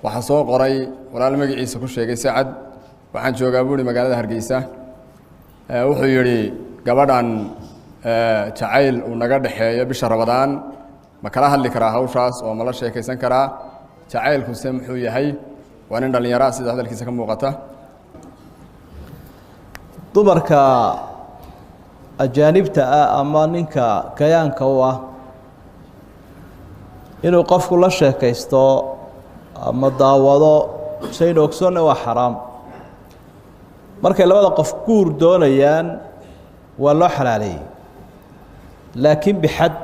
waxaan soo qoray walaal magaciisa ku sheegay Sacad waxaan joogaa buuri magaalada Hargeysa wuxuu yiri gabadhan jacayl uu naga dhaxeeyo bisha Ramadaan ma kala hadli karaa hawshaas oo ma la sheekaysan karaa jacaylku muxuu yahay waa nin dhalinyaro sida hadalkiisa ka muuqata dumarka ajaanibta ama ninka kayaanka u ah inuu qofku la sheekaysto ama daawado shay ogsoon waa xaraam markay labada qof guur doonayaan waa loo xalaaleeyay laakiin bixad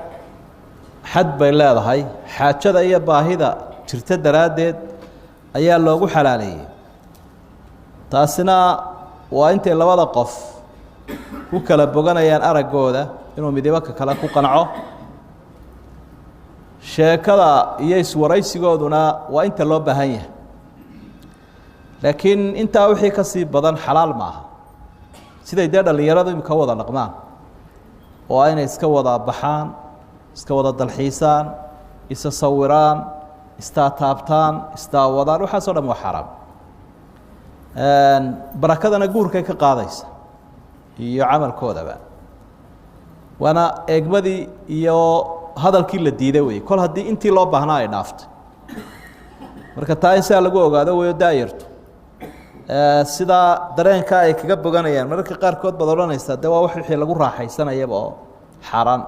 xad bay leedahay xaajada iyo baahida jirta daraadeed ayaa loogu xalaaleeyay taasina waa intay labada qof ku kala boganayaan aragooda inuu midibaka kala ku qanco sheekada iyo iswaraysigooduna waa inta loo baahan yahay laakiin intaa wixii ka sii badan xalaal ma aha siday dhalinyaradu imka wada dhaqmaan oo inay iska wada baxaan iska wada dalxiisaan isa sawiraan istaataabtaan istaawadaan waxaasoo dhan waa xaraam barakadana guurkay ka qaadaysa iyo camalkoodaba waana eegmadii iyo hadalkii la diiday wey kol haddii intii loo baahnaa ay dhaaftay marka taa in sidaa lagu ogaado weyo daayarto sidaa dareenka ay kaga boganayaan mararka qaarkood baad odhanaysaa dee waa wax wixii lagu raaxaysanayaba oo xaaraan